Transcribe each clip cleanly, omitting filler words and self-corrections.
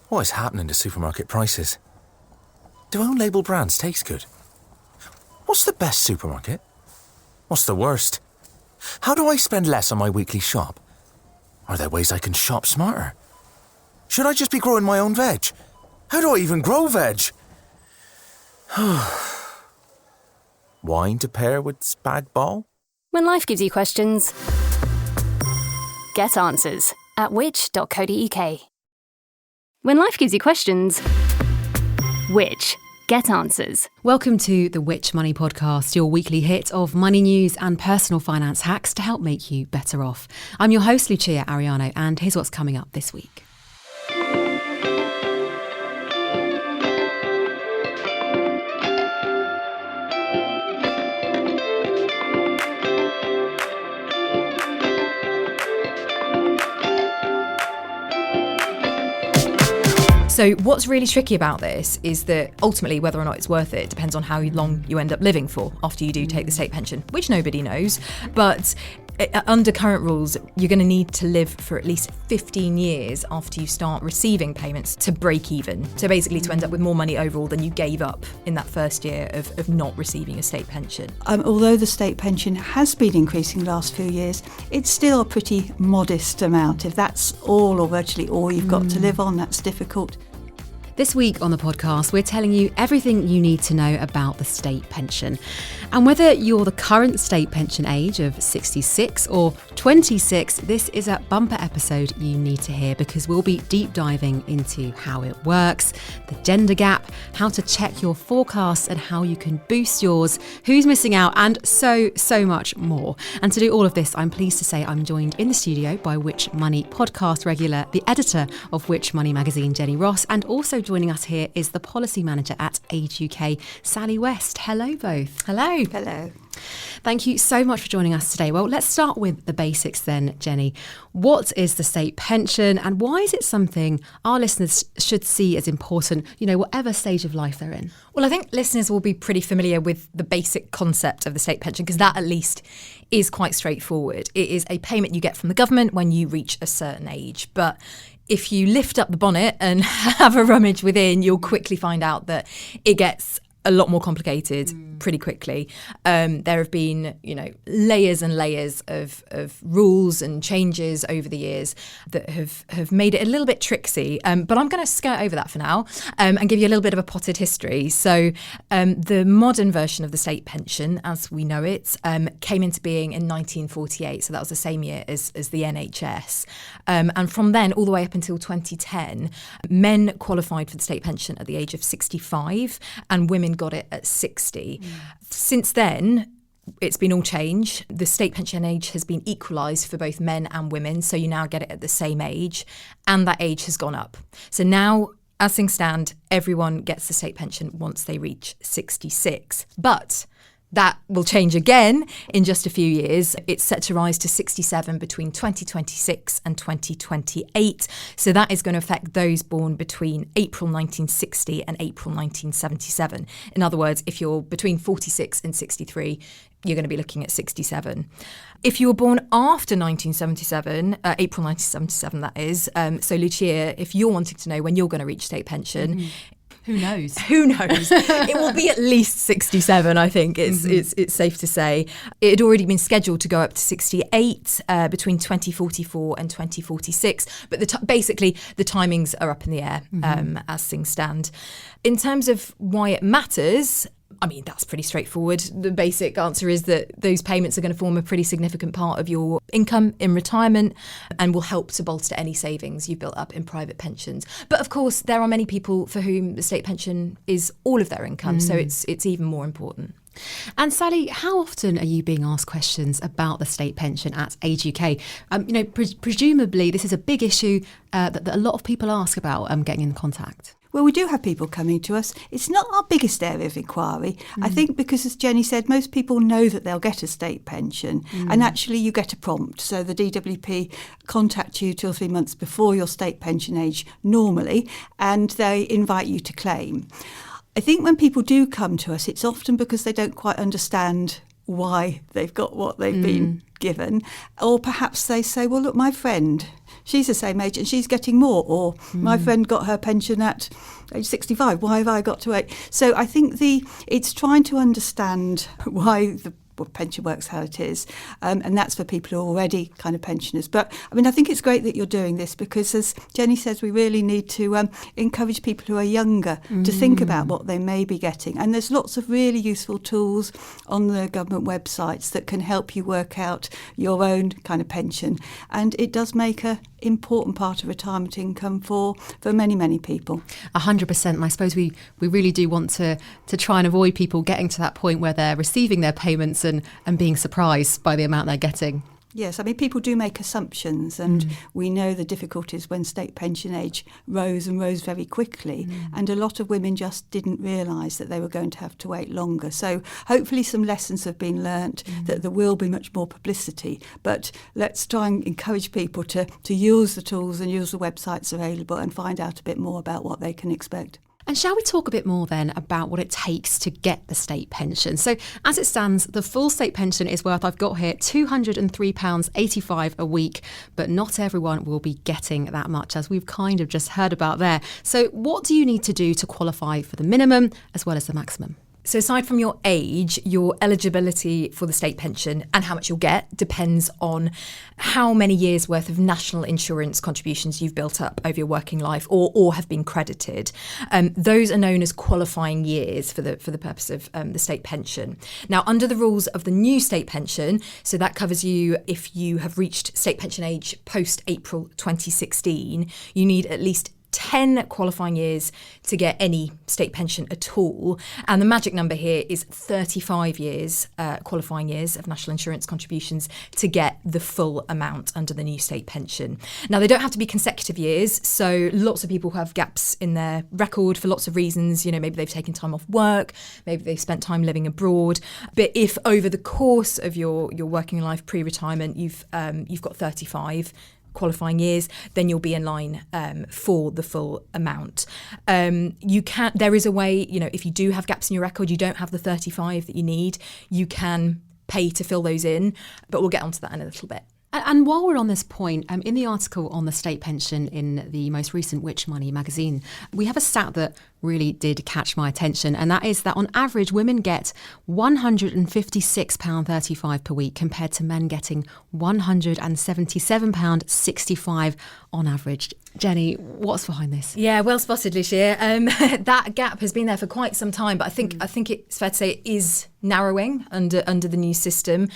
What is happening to supermarket prices? Do own-label brands taste good? What's the best supermarket? What's the worst? How do I spend less on my weekly shop? Are there ways I can shop smarter? Should I just be growing my own veg? How do I even grow veg? Wine to pair with spag bol? When life gives you questions, get answers at which.co.uk. When life gives you questions, Which? Get answers. Welcome to the Which Money Podcast, your weekly hit of money news and personal finance hacks to help make you better off. I'm your host, Lucia Ariano, and here's what's coming up this week. So what's really tricky about this is that ultimately whether or not it's worth it depends on how long you end up living for after you do take the state pension, which nobody knows. But under current rules, you're going to need to live for at least 15 years after you start receiving payments to break even. So basically to end up with more money overall than you gave up in that first year of not receiving a state pension. Although the state pension has been increasing the last few years, it's still a pretty modest amount. If that's all or virtually all you've got to live on, that's difficult. This week on the podcast, we're telling you everything you need to know about the state pension. And whether you're the current state pension age of 66 or 26, this is a bumper episode you need to hear because we'll be deep diving into how it works, the gender gap, how to check your forecasts and how you can boost yours, who's missing out, and so much more. And to do all of this, I'm pleased to say I'm joined in the studio by Which Money podcast regular, the editor of Which Money magazine, Jenny Ross, and also joining us here is the policy manager at Age UK, Sally West. Hello both. Hello. Hello. Thank you so much for joining us today. Well, let's start with the basics then, Jenny. What is the state pension and why is it something our listeners should see as important, whatever stage of life they're in? Well, I think listeners will be pretty familiar with the basic concept of the state pension because that at least is quite straightforward. It is a payment you get from the government when you reach a certain age. But if you lift up the bonnet and have a rummage within, you'll quickly find out that it gets a lot more complicated pretty quickly. There have been, layers and layers of rules and changes over the years that have made it a little bit tricksy. But I'm going to skirt over that for now and give you a little bit of a potted history. So the modern version of the state pension, as we know it, came into being in 1948. So that was the same year as the NHS. And from then all the way up until 2010, men qualified for the state pension at the age of 65 and women got it at 60. Since then, it's been all change. The state pension age has been equalised for both men and women, so you now get it at the same age, and that age has gone up. So now, as things stand, everyone gets the state pension once they reach 66. But that will change again in just a few years. It's set to rise to 67 between 2026 and 2028. So that is going to affect those born between April 1960 and April 1977. In other words, if you're between 46 and 63, you're going to be looking at 67. If you were born after 1977, April 1977 that is, so Lucia, if you're wanting to know when you're going to reach state pension, Who knows? Who knows? It will be at least 67, I think. It's safe to say. It had already been scheduled to go up to 68 between 2044 and 2046. But basically, the timings are up in the air as things stand. In terms of why it matters, I mean, that's pretty straightforward. The basic answer is that those payments are going to form a pretty significant part of your income in retirement and will help to bolster any savings you've built up in private pensions. But of course, there are many people for whom the state pension is all of their income, so it's even more important. And Sally, how often are you being asked questions about the state pension at Age UK? Presumably this is a big issue that a lot of people ask about getting in contact. Well, we do have people coming to us. It's not our biggest area of inquiry. I think because, as Jenny said, most people know that they'll get a state pension and actually you get a prompt. So the DWP contact you 2 or 3 months before your state pension age normally and they invite you to claim. I think when people do come to us, it's often because they don't quite understand why they've got what they've been given. Or perhaps they say, well, look, my friend, she's the same age and she's getting more. Or my friend got her pension at age 65. Why have I got to 8? So I think it's trying to understand why the pension works how it is, and that's for people who are already kind of pensioners. But I mean, I think it's great that you're doing this because, as Jenny says, we really need to encourage people who are younger to think about what they may be getting. And there's lots of really useful tools on the government websites that can help you work out your own kind of pension. And it does make an important part of retirement income for many, many people. 100%. And I suppose we really do want to try and avoid people getting to that point where they're receiving their payments and being surprised by the amount they're getting. Yes, I mean, people do make assumptions, and we know the difficulties when state pension age rose very quickly, and a lot of women just didn't realise that they were going to have to wait longer. So hopefully some lessons have been learnt, that there will be much more publicity, but let's try and encourage people to use the tools and use the websites available and find out a bit more about what they can expect. And shall we talk a bit more then about what it takes to get the state pension? So as it stands, the full state pension is worth, I've got here, £203.85 a week, but not everyone will be getting that much, as we've kind of just heard about there. So what do you need to do to qualify for the minimum as well as the maximum? So aside from your age, your eligibility for the state pension and how much you'll get depends on how many years worth of national insurance contributions you've built up over your working life or have been credited. Those are known as qualifying years for the purpose of the state pension. Now, under the rules of the new state pension, so that covers you if you have reached state pension age post-April 2016, you need at least 10 qualifying years to get any state pension at all. And the magic number here is 35 years, qualifying years of national insurance contributions to get the full amount under the new state pension. Now, they don't have to be consecutive years. So lots of people have gaps in their record for lots of reasons. You know, maybe they've taken time off work, maybe they've spent time living abroad. But if over the course of your working life pre-retirement, you've got 35 qualifying years, then you'll be in line for the full amount. There is a way, you know, if you do have gaps in your record, you don't have the 35 that you need, you can pay to fill those in, but we'll get onto that in a little bit. And while we're on this point, in the article on the state pension in the most recent Which Money magazine, we have a stat that really did catch my attention, and that is that on average women get £156.35 per week compared to men getting £177.65 on average. Jenny, what's behind this? Yeah, well spotted, Lucia. That gap has been there for quite some time, but I think it's fair to say it is narrowing under the new system.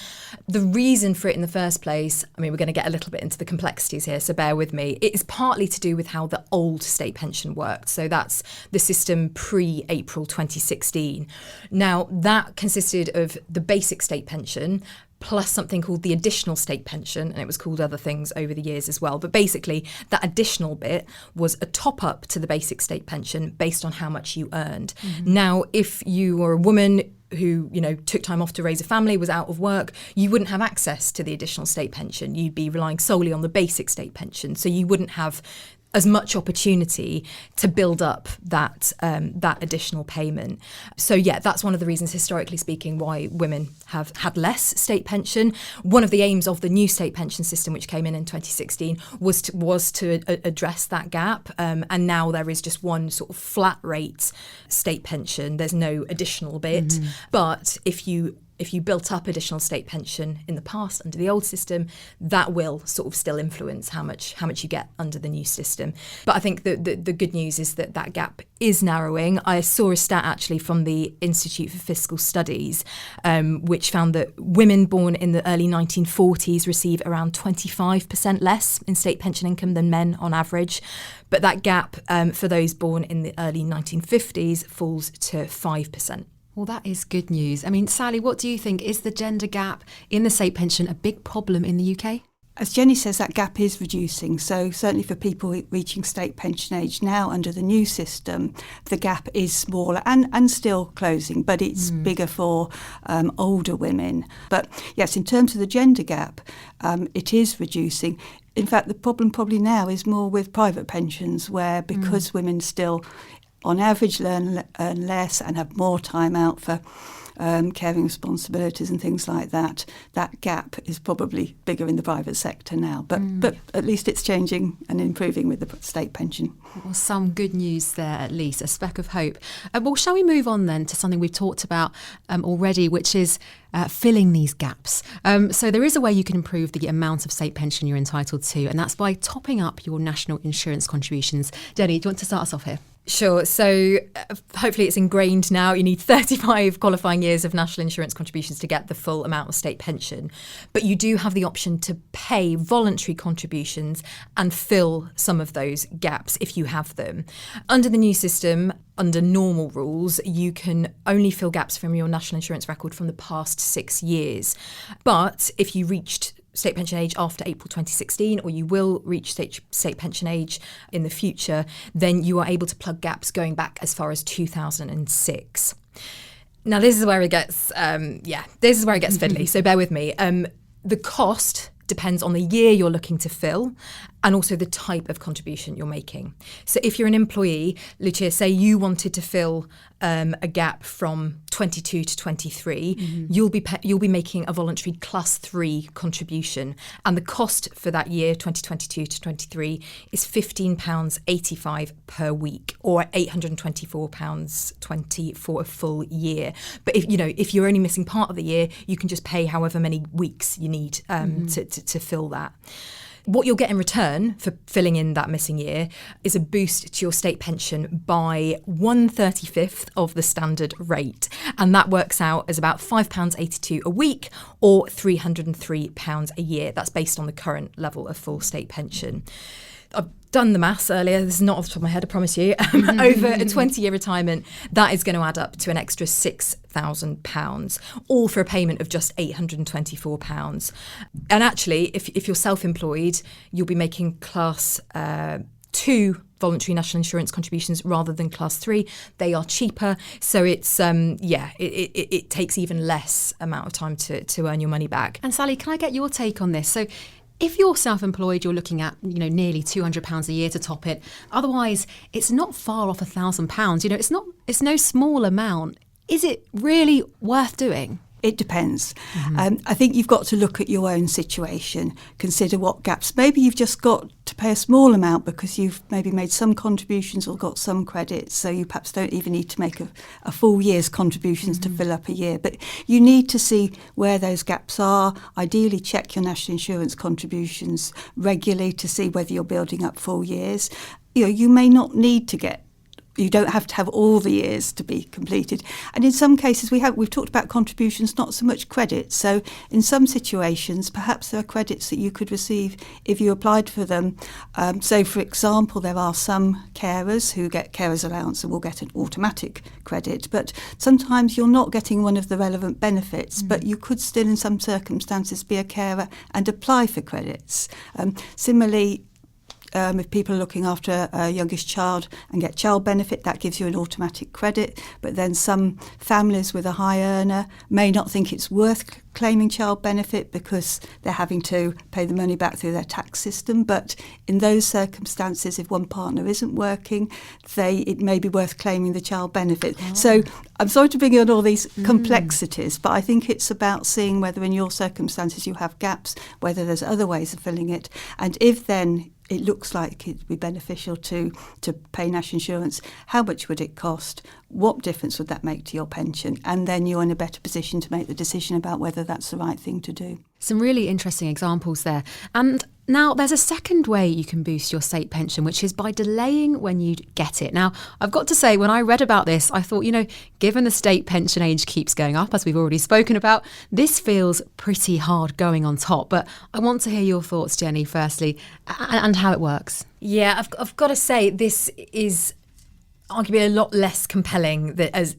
The reason for it in the first place, I mean, we're going to get a little bit into the complexities here, so bear with me. It is partly to do with how the old state pension worked. So that's the system pre-April 2016. Now, that consisted of the basic state pension plus something called the additional state pension, and it was called other things over the years as well. But basically, that additional bit was a top-up to the basic state pension based on how much you earned. Now, if you were a woman who, you know, took time off to raise a family, was out of work, you wouldn't have access to the additional state pension. You'd be relying solely on the basic state pension. So you wouldn't have as much opportunity to build up that additional payment. So yeah, that's one of the reasons, historically speaking, why women have had less state pension. One of the aims of the new state pension system, which came in 2016, was to address that gap. And now there is just one sort of flat rate state pension. There's no additional bit. But if you built up additional state pension in the past under the old system, that will sort of still influence how much you get under the new system. But I think the good news is that gap is narrowing. I saw a stat actually from the Institute for Fiscal Studies, which found that women born in the early 1940s receive around 25% less in state pension income than men on average. But that gap for those born in the early 1950s falls to 5%. Well, that is good news. I mean, Sally, what do you think? Is the gender gap in the state pension a big problem in the UK? As Jenny says, that gap is reducing. So certainly for people reaching state pension age now under the new system, the gap is smaller and still closing, but it's bigger for older women. But yes, in terms of the gender gap, it is reducing. In fact, the problem probably now is more with private pensions, where because women still on average earn less and have more time out for caring responsibilities and things like that, that gap is probably bigger in the private sector now. But at least it's changing and improving with the state pension. Well, some good news there at least, a speck of hope. Well, shall we move on then to something we've talked about already, which is filling these gaps. So there is a way you can improve the amount of state pension you're entitled to, and that's by topping up your national insurance contributions. Jenny, do you want to start us off here? Sure. So hopefully it's ingrained now. You need 35 qualifying years of national insurance contributions to get the full amount of state pension. But you do have the option to pay voluntary contributions and fill some of those gaps if you have them. Under the new system, under normal rules, you can only fill gaps from your national insurance record from the past 6 years. But if you reached state pension age after April 2016, or you will reach state pension age in the future, then you are able to plug gaps going back as far as 2006. Now, this is where it gets, fiddly. So bear with me. The cost depends on the year you're looking to fill and also the type of contribution you're making. So if you're an employee, Lucia, say you wanted to fill a gap from 22 to 23, you'll be making a voluntary class 3 contribution, and the cost for that year 2022 to 23 is £15.85 per week, or £824.20 for a full year. But if you're only missing part of the year, you can just pay however many weeks you need to fill that. What you'll get in return for filling in that missing year is a boost to your state pension by 1/35 of the standard rate. And that works out as about £5.82 a week or £303 a year. That's based on the current level of full state pension. I've done the maths earlier. This is not off the top of my head, I promise you. Over a 20-year retirement, that is going to add up to an extra £6,000, all for a payment of just £824. And actually, if you're self-employed, you'll be making class 2 voluntary national insurance contributions rather than class 3. They are cheaper, so it's it takes even less amount of time to earn your money back. And Sally, can I get your take on this? So if you're self-employed, you're looking at nearly £200 a year to top it. Otherwise, it's not far off £1,000. It's no small amount. Is it really worth doing? It depends. I think you've got to look at your own situation, consider what gaps. Maybe you've just got to pay a small amount because you've maybe made some contributions or got some credits, so you perhaps don't even need to make a full year's contributions to fill up a year. But you need to see where those gaps are. Ideally, check your national insurance contributions regularly to see whether you're building up full years. You may not need to you don't have to have all the years to be completed. And in some cases, we've talked about contributions, not so much credits. So in some situations, perhaps there are credits that you could receive if you applied for them. So, for example, there are some carers who get carers allowance and will get an automatic credit. But sometimes you're not getting one of the relevant benefits, but you could still, in some circumstances, be a carer and apply for credits. Similarly, if people are looking after a youngest child and get child benefit, that gives you an automatic credit. But then some families with a high earner may not think it's worth claiming child benefit because they're having to pay the money back through their tax system. But in those circumstances, if one partner isn't working, it may be worth claiming the child benefit. Oh. So I'm sorry to bring in all these complexities, but I think it's about seeing whether in your circumstances you have gaps, whether there's other ways of filling it. And if then it looks like it'd be beneficial to pay national insurance, how much would it cost? What difference would that make to your pension? And then you're in a better position to make the decision about whether that's the right thing to do. Some really interesting examples there. And now there's a second way you can boost your state pension, which is by delaying when you get it. Now, I've got to say, when I read about this, I thought, given the state pension age keeps going up, as we've already spoken about, this feels pretty hard going on top. But I want to hear your thoughts, Jenny, firstly, and how it works. Yeah, I've got to say, this is arguably a lot less compelling as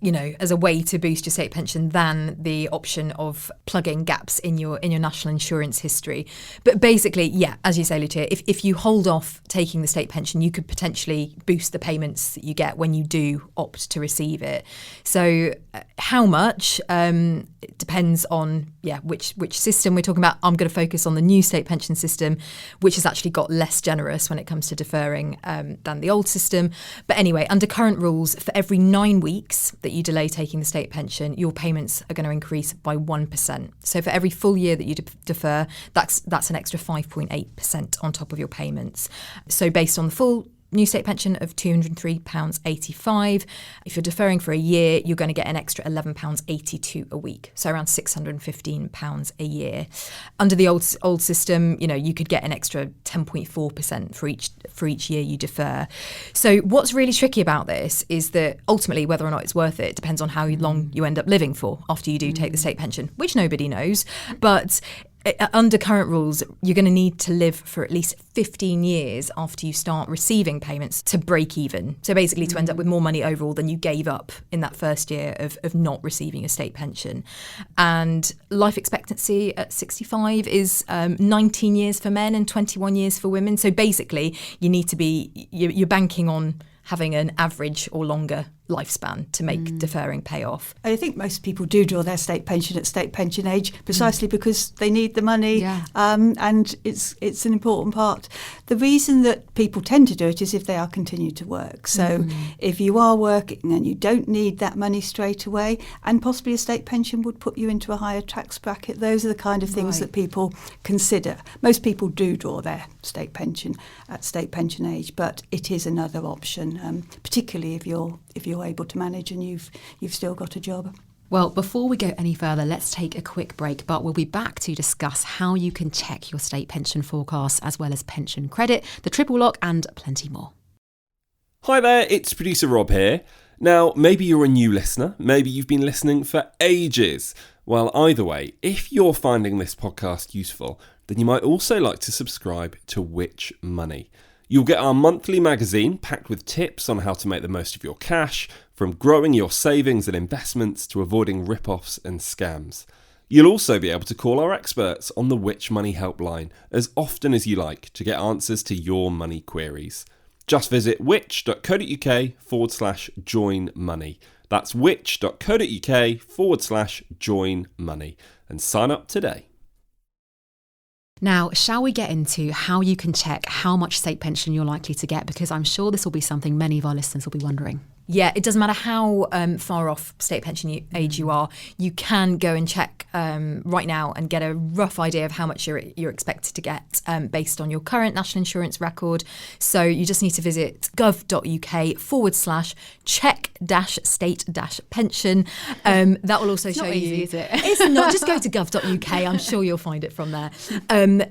a way to boost your state pension than the option of plugging gaps in your national insurance history. But basically, yeah, as you say, Lucia, if you hold off taking the state pension, you could potentially boost the payments that you get when you do opt to receive it. So how much? It depends on which system we're talking about. I'm going to focus on the new state pension system, which has actually got less generous when it comes to deferring than the old system. But anyway, under current current rules, for every 9 weeks that you delay taking the state pension, your payments are going to increase by 1%. So for every full year that you defer, that's an extra 5.8% on top of your payments. So based on the full new state pension of £203.85. If you're deferring for a year, you're going to get an extra £11.82 a week, so around £615 a year. Under the old system, you could get an extra 10.4% for each year you defer. So what's really tricky about this is that ultimately whether or not it's worth it depends on how long you end up living for after you do take the state pension, which nobody knows. But under current rules, you're going to need to live for at least 15 years after you start receiving payments to break even. So basically to end up with more money overall than you gave up in that first year of not receiving a state pension. And life expectancy at 65 is 19 years for men and 21 years for women. So basically you need to you're banking on having an average or longer lifespan to make deferring pay off. I think most people do draw their state pension at state pension age precisely because they need the money, and it's an important part. The reason that people tend to do it is if they are continue to work. So if you are working and you don't need that money straight away, and possibly a state pension would put you into a higher tax bracket, those are the kind of things that people consider. Most people do draw their state pension at state pension age, but it is another option, particularly if you're able to manage and you've still got a job. Well, before we go any further, let's take a quick break, but we'll be back to discuss how you can check your state pension forecasts, as well as pension credit, the triple lock, and plenty more. Hi there, it's producer Rob here. Now, maybe you're a new listener, maybe you've been listening for ages. Well, either way, if you're finding this podcast useful, then you might also like to subscribe to Which Money. You'll get our monthly magazine packed with tips on how to make the most of your cash, from growing your savings and investments to avoiding rip-offs and scams. You'll also be able to call our experts on the Which Money helpline as often as you like to get answers to your money queries. Just visit which.co.uk/join money. That's which.co.uk/join money and sign up today. Now, shall we get into how you can check how much state pension you're likely to get? Because I'm sure this will be something many of our listeners will be wondering. Yeah, it doesn't matter how far off state pension age you are. You can go and check right now and get a rough idea of how much you're expected to get based on your current national insurance record. So you just need to visit gov.uk/check-state-pension. That will also show you. It's not easy, is it? It's not. Just go to gov.uk. I'm sure you'll find it from there.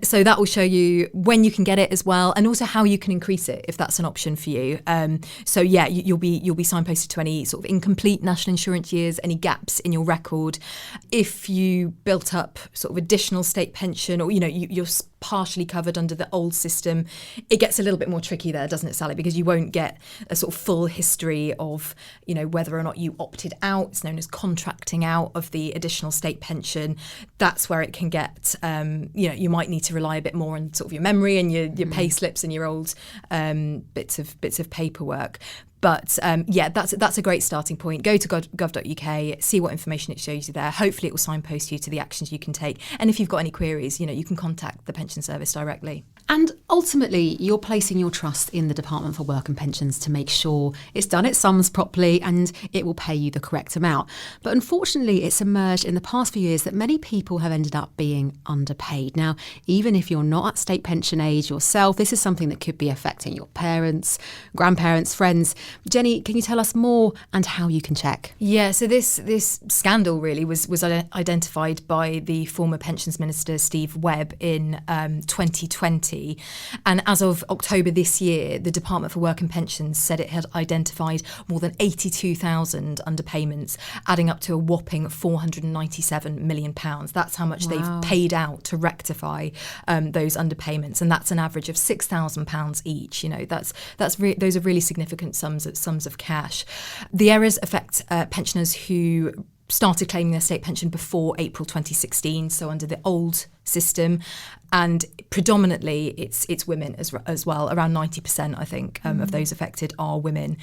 So that will show you when you can get it as well, and also how you can increase it if that's an option for you. So yeah, you'll be signposted to any sort of incomplete national insurance years, any gaps in your record. If you built up sort of additional state pension, or you're partially covered under the old system, it gets a little bit more tricky there, doesn't it, Sally? Because you won't get a sort of full history of whether or not you opted out. It's known as contracting out of the additional state pension. That's where it can get you might need to rely a bit more on sort of your memory and your pay slips and your old bits of paperwork. But that's a great starting point. Go to gov.uk, see what information it shows you there. Hopefully it will signpost you to the actions you can take. And if you've got any queries, you can contact the pension service directly. And ultimately, you're placing your trust in the Department for Work and Pensions to make sure it's done its sums properly and it will pay you the correct amount. But unfortunately, it's emerged in the past few years that many people have ended up being underpaid. Now, even if you're not at state pension age yourself, this is something that could be affecting your parents, grandparents, friends. Jenny, can you tell us more and how you can check? Yeah, so this scandal really was identified by the former Pensions Minister Steve Webb in 2020. And as of October this year, the Department for Work and Pensions said it had identified more than 82,000 underpayments, adding up to a whopping £497 million. That's how much they've paid out to rectify those underpayments, and that's an average of £6,000 each. Those are really significant sums of cash. The errors affect pensioners who started claiming their state pension before April 2016, so under the old system. and predominantly it's women as well. Around 90%, I think, of those affected are women.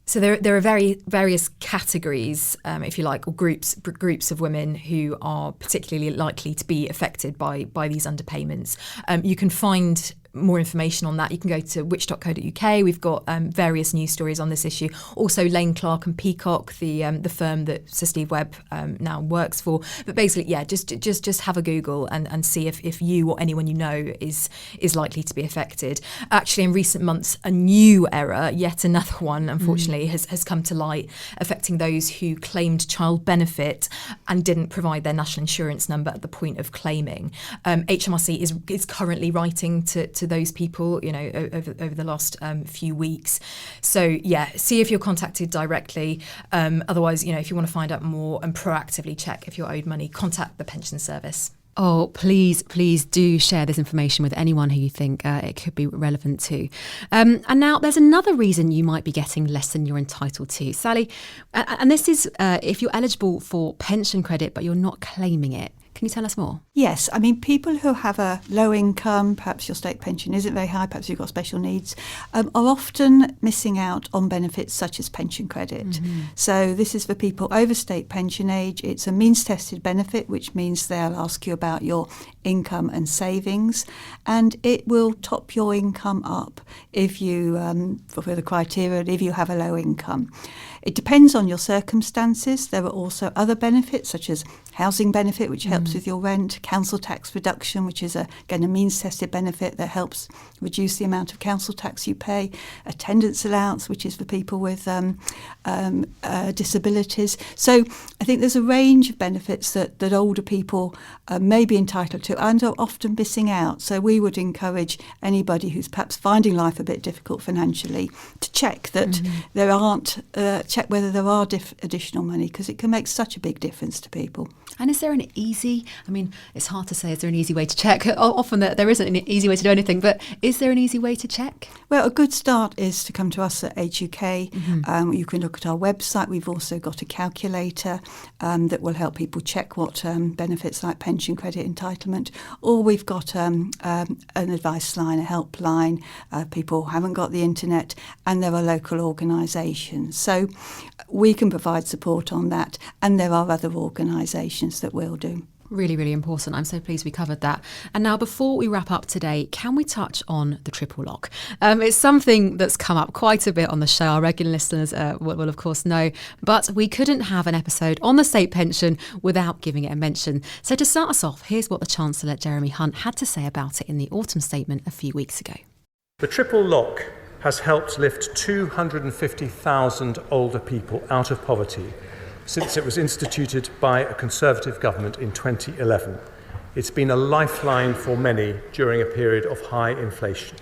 So there are various categories, if you like, or groups of women who are particularly likely to be affected by these underpayments. You can find more information on that. You can go to which.co.uk. We've got various news stories on this issue. Also, Lane Clark and Peacock, the firm that Sir Steve Webb now works for. But basically, yeah, just have a Google and see if you or anyone you know is likely to be affected. Actually, in recent months, a new error, yet another one, unfortunately, has come to light, affecting those who claimed child benefit and didn't provide their national insurance number at the point of claiming. HMRC is currently writing to those people, over the last few weeks. So yeah, see if you're contacted directly. Otherwise, if you want to find out more and proactively check if you're owed money, contact the pension service. Oh, please do share this information with anyone who you think it could be relevant to. And now there's another reason you might be getting less than you're entitled to. Sally, and this is if you're eligible for pension credit but you're not claiming it. Can you tell us more? Yes, I mean, people who have a low income, perhaps your state pension isn't very high, perhaps you've got special needs, are often missing out on benefits such as pension credit. Mm-hmm. So this is for people over state pension age. It's a means-tested benefit, which means they'll ask you about your income and savings, and it will top your income up if you fulfill the criteria, if you have a low income. It depends on your circumstances. There are also other benefits, such as housing benefit, which helps with your rent, council tax reduction, which is again a means-tested benefit that helps reduce the amount of council tax you pay, attendance allowance, which is for people with disabilities. So I think there's a range of benefits that older people may be entitled to and are often missing out. So we would encourage anybody who's perhaps finding life a bit difficult financially to check that there aren't check whether there are additional money, because it can make such a big difference to people. And is there an easy, I mean, it's hard to say, is there an easy way to check? Often there isn't an easy way to do anything, but is there an easy way to check? Well, a good start is to come to us at Age UK. You can look at our website. We've also got a calculator that will help people check what benefits like pension credit entitlement, or we've got an advice line, a helpline. People haven't got the internet, and there are local organisations. So we can provide support on that, and there are other organisations that will do. Really, really important. I'm so pleased we covered that. And now, before we wrap up today, can we touch on the triple lock? It's something that's come up quite a bit on the show. Our regular listeners will, of course, know. But we couldn't have an episode on the state pension without giving it a mention. So to start us off, here's what the Chancellor, Jeremy Hunt, had to say about it in the autumn statement a few weeks ago. The triple lock has helped lift 250,000 older people out of poverty since it was instituted by a Conservative government in 2011. It's been a lifeline for many during a period of high inflation.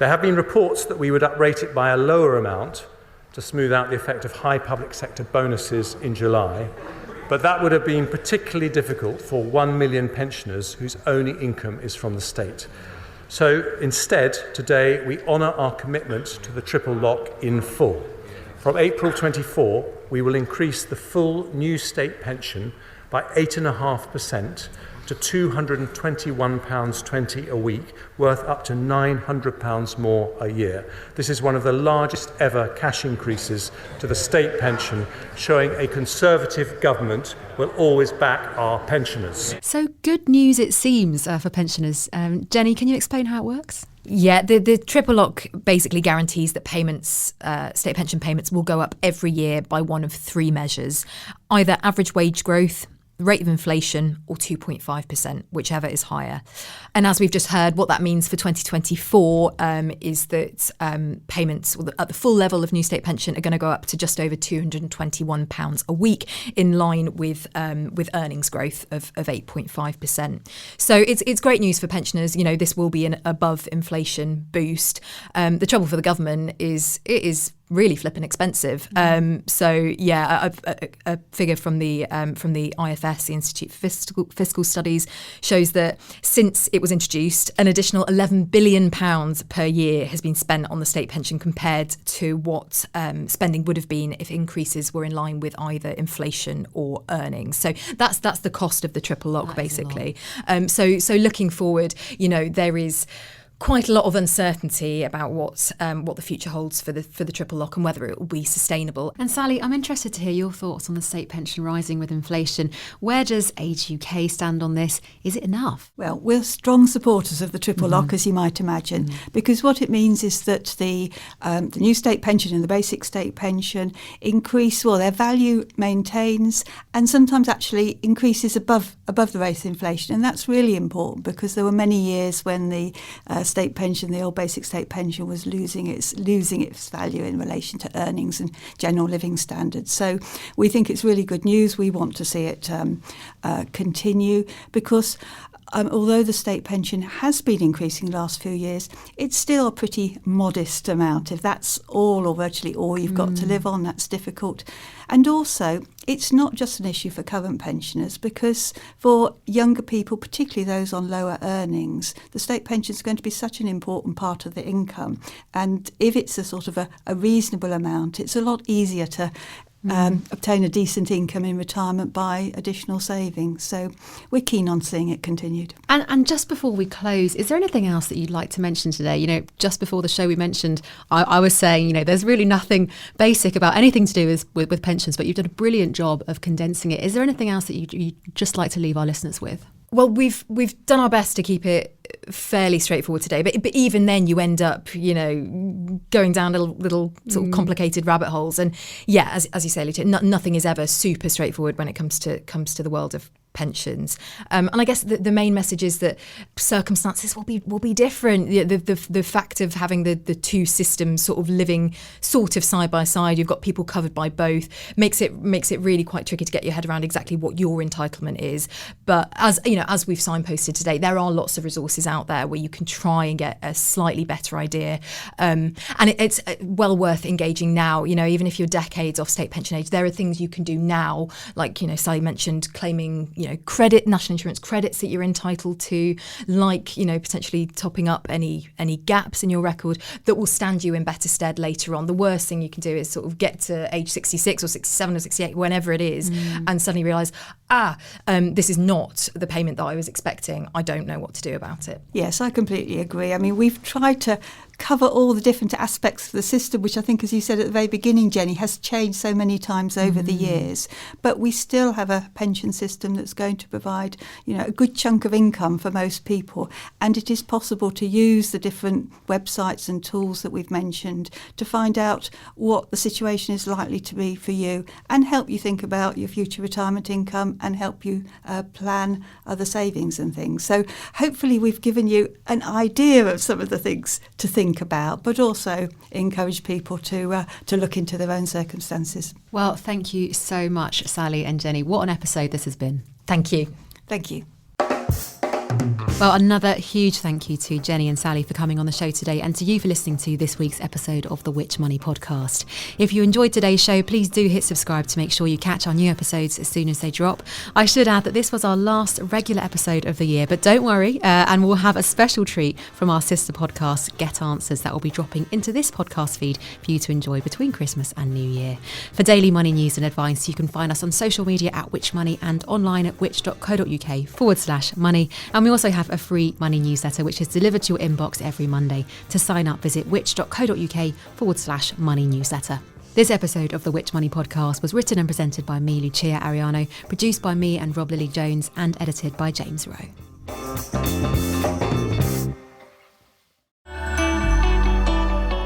There have been reports that we would uprate it by a lower amount to smooth out the effect of high public sector bonuses in July, but that would have been particularly difficult for 1 million pensioners whose only income is from the state. So instead, today we honour our commitment to the triple lock in full. From April 24, we will increase the full new state pension by 8.5% to £221.20 a week, worth up to £900 more a year. This is one of the largest ever cash increases to the state pension, showing a Conservative government will always back our pensioners. So good news it seems for pensioners. Jenny, can you explain how it works? Yeah, the triple lock basically guarantees that payments, state pension payments, will go up every year by one of three measures: either average wage growth, rate of inflation, or 2.5%, whichever is higher. And as we've just heard, what that means for 2024 is that payments at the full level of new state pension are going to go up to just over £221 a week, in line with earnings growth of 8.5%. So it's great news for pensioners. You know, this will be an above inflation boost. The trouble for the government is it is really flipping expensive. So yeah, a figure from the IFS, the Institute for Fiscal Studies, shows that since it was introduced, an additional £11 billion per year has been spent on the state pension compared to what spending would have been if increases were in line with either inflation or earnings. So that's the cost of the triple lock, basically. So looking forward, there is quite a lot of uncertainty about what the future holds for the triple lock and whether it will be sustainable. And Sally, I'm interested to hear your thoughts on the state pension rising with inflation. Where does Age UK stand on this? Is it enough? Well, we're strong supporters of the triple lock, as you might imagine, because what it means is that the new state pension and the basic state pension increase, well, their value maintains and sometimes actually increases above the rate of inflation. And that's really important because there were many years when the state pension, the old basic state pension, was losing its value in relation to earnings and general living standards. So we think it's really good news. We want to see it continue because although the state pension has been increasing the last few years, it's still a pretty modest amount. If that's all or virtually all you've got to live on, that's difficult. And also, it's not just an issue for current pensioners, because for younger people, particularly those on lower earnings, the state pension is going to be such an important part of the income. And if it's a sort of a reasonable amount, it's a lot easier to obtain a decent income in retirement by additional savings. So we're keen on seeing it continued. And just before we close, is there anything else that you'd like to mention today? Just before the show we mentioned, I was saying, there's really nothing basic about anything to do with pensions, but you've done a brilliant job of condensing it. Is there anything else that you'd just like to leave our listeners with? Well, we've done our best to keep it fairly straightforward today, but even then you end up, going down little sort of complicated rabbit holes. And yeah, as you say, Lucia, nothing is ever super straightforward when it comes to the world of pensions. And I guess the main message is that circumstances will be different. The fact of having the two systems sort of living sort of side by side, you've got people covered by both, makes it really quite tricky to get your head around exactly what your entitlement is. But as we've signposted today, there are lots of resources out there where you can try and get a slightly better idea. And it's well worth engaging now. Even if you're decades off state pension age, there are things you can do now, like Sally mentioned, claiming credit, national insurance credits that you're entitled to, like, potentially topping up any gaps in your record that will stand you in better stead later on. The worst thing you can do is sort of get to age 66 or 67 or 68, whenever it is, and suddenly realise, this is not the payment that I was expecting. I don't know what to do about it. Yes, I completely agree. I mean, we've tried to cover all the different aspects of the system, which I think, as you said at the very beginning, Jenny, has changed so many times over the years. But we still have a pension system that's going to provide, a good chunk of income for most people. And it is possible to use the different websites and tools that we've mentioned to find out what the situation is likely to be for you and help you think about your future retirement income and help you plan other savings and things. So hopefully we've given you an idea of some of the things to think about, but also encourage people to look into their own circumstances. Well, thank you so much, Sally and Jenny. What an episode this has been. Thank you. Thank you. Well, another huge thank you to Jenny and Sally for coming on the show today, and to you for listening to this week's episode of the Which Money podcast. If you enjoyed today's show, please do hit subscribe to make sure you catch our new episodes as soon as they drop. I should add that this was our last regular episode of the year, but don't worry, and we'll have a special treat from our sister podcast, Get Answers, that will be dropping into this podcast feed for you to enjoy between Christmas and New Year. For daily money news and advice, you can find us on social media at Which Money and online at which.co.uk/money. And we also have a free money newsletter which is delivered to your inbox every Monday. To sign up, visit which.co.uk/money newsletter. This episode of the Which Money podcast was written and presented by me, Lucia Ariano, produced by me and Rob Lily Jones, and edited by James Rowe.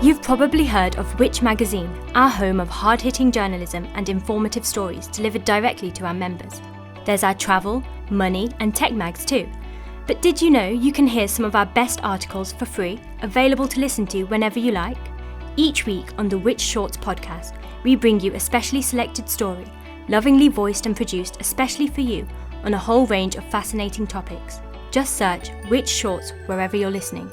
You've probably heard of Which Magazine, our home of hard-hitting journalism and informative stories delivered directly to our members. There's our travel, money and tech mags too. But did you know you can hear some of our best articles for free, available to listen to whenever you like? Each week on the Which Shorts podcast, we bring you a specially selected story, lovingly voiced and produced especially for you, on a whole range of fascinating topics. Just search Which Shorts wherever you're listening.